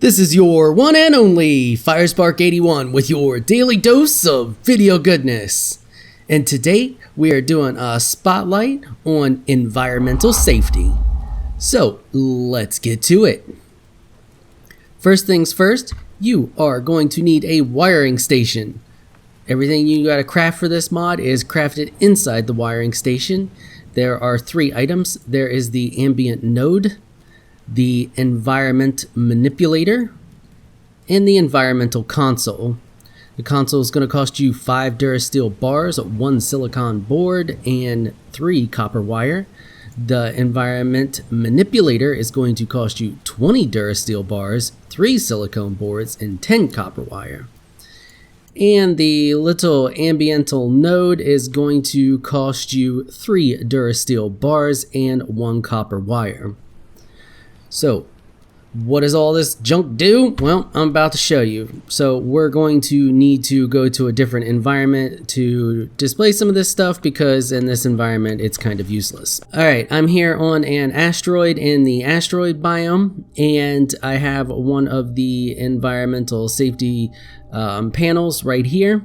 This is your one and only Firespark81 with your daily dose of video goodness. And today we are doing a spotlight on environmental safety. So let's get to it. First things first, you are going to need a wiring station. Everything you gotta craft for this mod is crafted inside the wiring station. There are 3 items. There is the ambient node, the environment manipulator, and the environmental console. The console is going to cost you 5 Durasteel bars, 1 silicon board, and 3 copper wire. The environment manipulator is going to cost you 20 Durasteel bars, 3 silicone boards, and 10 copper wire. And the little ambiental node is going to cost you 3 Durasteel bars and 1 copper wire. So, what does all this junk do? Well, I'm about to show you. So, we're going to need to go to a different environment to display some of this stuff because in this environment it's kind of useless. Alright, I'm here on an asteroid in the asteroid biome, and I have one of the environmental safety panels right here.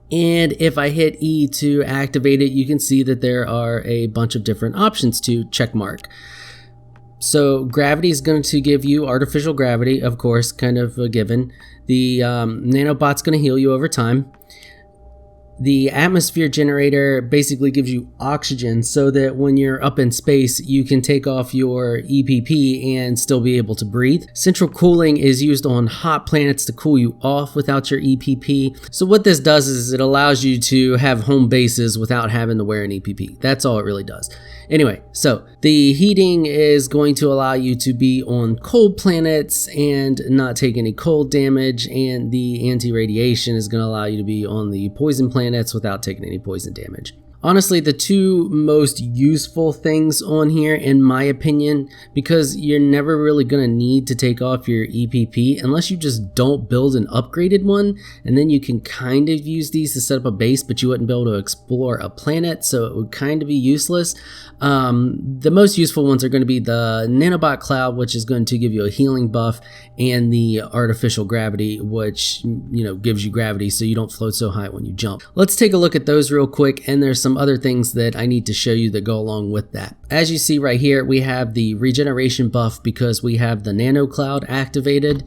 And if I hit E to activate it, you can see that there are a bunch of different options to check mark. So gravity is going to give you artificial gravity, of course, kind of a given. The nanobot's going to heal you over time. The atmosphere generator basically gives you oxygen so that when you're up in space, you can take off your EPP and still be able to breathe. Central cooling is used on hot planets to cool you off without your EPP. So what this does is it allows you to have home bases without having to wear an EPP. That's all it really does. Anyway, so the heating is going to allow you to be on cold planets and not take any cold damage, and the anti-radiation is going to allow you to be on the poison planets without taking any poison damage. Honestly, the 2 most useful things on here, in my opinion, because you're never really going to need to take off your EPP unless you just don't build an upgraded one, and then you can kind of use these to set up a base, but you wouldn't be able to explore a planet, so it would kind of be useless. The most useful ones are going to be the nanobot cloud, which is going to give you a healing buff, and the artificial gravity, which gives you gravity so you don't float so high when you jump. Let's take a look at those real quick, and there's some other things that I need to show you that go along with that. As you see right here, we have the regeneration buff because we have the nano cloud activated.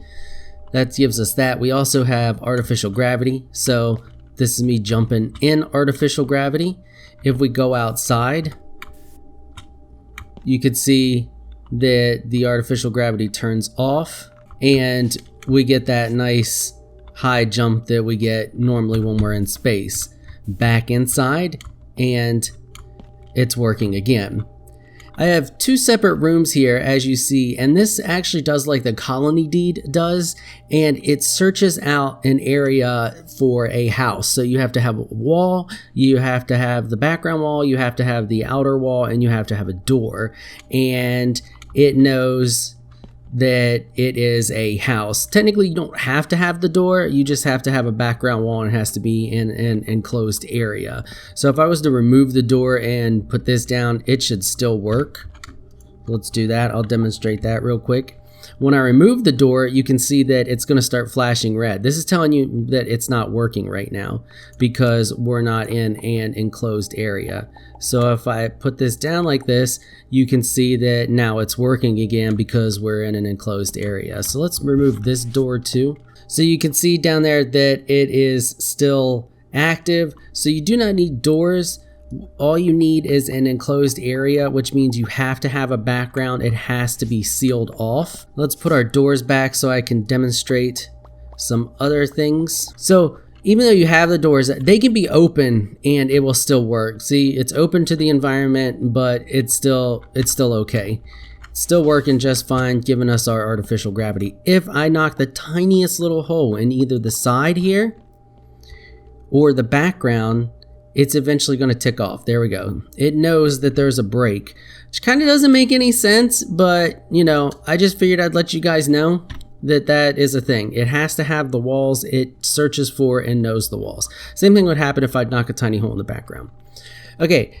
That gives us that. We also have artificial gravity, so this is me jumping in artificial gravity. If we go outside, you could see that the artificial gravity turns off and we get that nice high jump that we get normally when we're in space. Back inside and it's working again. I have 2 separate rooms here, as you see, and this actually does like the colony deed does, and it searches out an area for a house. So you have to have a wall, you have to have the background wall, you have to have the outer wall, and you have to have a door, and it knows that it is a house. Technically, you don't have to have the door, you just have to have a background wall and it has to be in an enclosed area. So if I was to remove the door and put this down, it should still work. Let's do that. I'll demonstrate that real quick. When I remove the door, you can see that it's going to start flashing red. This is telling you that it's not working right now because we're not in an enclosed area. So if I put this down like this, you can see that now it's working again because we're in an enclosed area. So let's remove this door too. So you can see down there that it is still active. So you do not need doors. All you need is an enclosed area, which means you have to have a background. It has to be sealed off. Let's put our doors back so I can demonstrate some other things. So even though you have the doors, they can be open and it will still work. See, it's open to the environment, but it's still okay. It's still working just fine, giving us our artificial gravity. If I knock the tiniest little hole in either the side here or the background, it's eventually going to tick off. There we go. It knows that there's a break, which kind of doesn't make any sense, but I just figured I'd let you guys know that that is a thing. It has to have the walls it searches for and knows the walls. Same thing would happen if I'd knock a tiny hole in the background. Okay,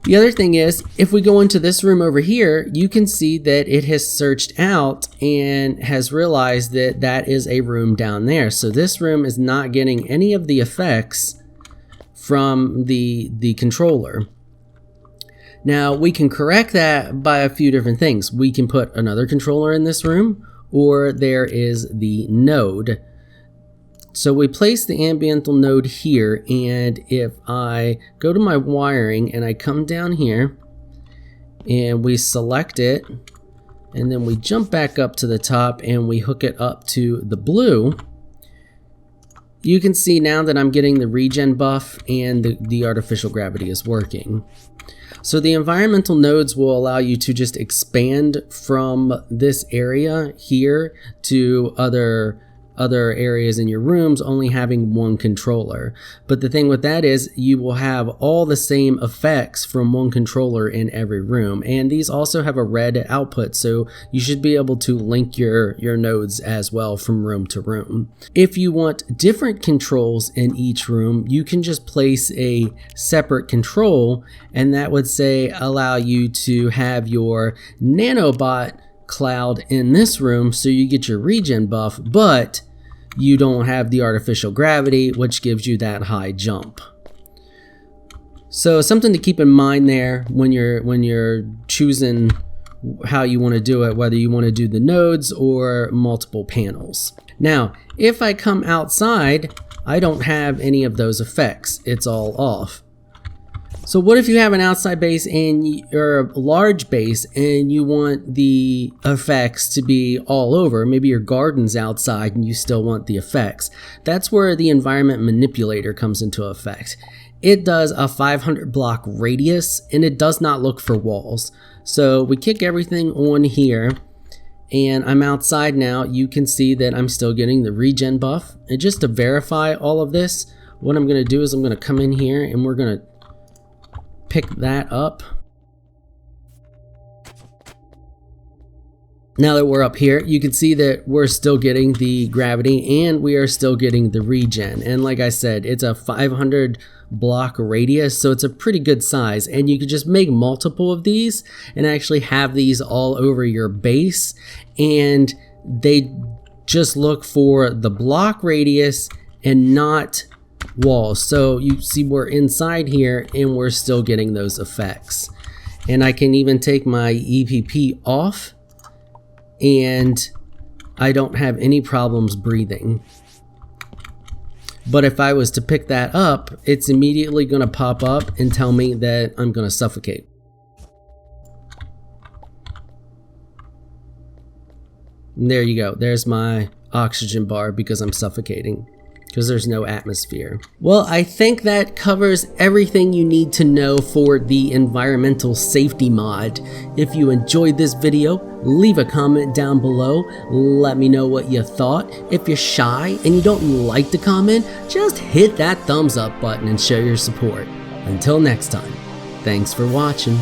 The other thing is, if we go into this room over here, you can see that it has searched out and has realized that that is a room down there. So this room is not getting any of the effects from the controller. Now we can correct that by a few different things. We can put another controller in this room, or there is the node. So we place the ambiental node here, and if I go to my wiring and I come down here and we select it, and then we jump back up to the top and we hook it up to the blue, you can see now that I'm getting the regen buff and the artificial gravity is working. So the environmental nodes will allow you to just expand from this area here to other areas in your rooms, only having one controller. But the thing with that is you will have all the same effects from one controller in every room, and these also have a red output, so you should be able to link your nodes as well from room to room. If you want different controls in each room, you can just place a separate control, and that would say allow you to have your nanobot cloud in this room, so you get your regen buff, but you don't have the artificial gravity, which gives you that high jump. So something to keep in mind there when you're choosing how you want to do it, whether you want to do the nodes or multiple panels. Now, if I come outside, I don't have any of those effects. It's all off. So what if you have an outside base or a large base and you want the effects to be all over? Maybe your garden's outside and you still want the effects. That's where the environment manipulator comes into effect. It does a 500 block radius and it does not look for walls. So we kick everything on here and I'm outside now. You can see that I'm still getting the regen buff. And just to verify all of this, what I'm going to do is I'm going to come in here and we're going to pick that up. Now that we're up here, you can see that we're still getting the gravity and we are still getting the regen. And like I said, it's a 500 block radius, so it's a pretty good size. And you could just make multiple of these and actually have these all over your base. And they just look for the block radius and not walls. So you see we're inside here and we're still getting those effects. And I can even take my EPP off and I don't have any problems breathing. But if I was to pick that up, it's immediately going to pop up and tell me that I'm going to suffocate. And there you go. There's my oxygen bar because I'm suffocating, because there's no atmosphere. Well, I think that covers everything you need to know for the environmental safety mod. If you enjoyed this video, leave a comment down below. Let me know what you thought. If you're shy and you don't like to comment, just hit that thumbs up button and show your support. Until next time, thanks for watching.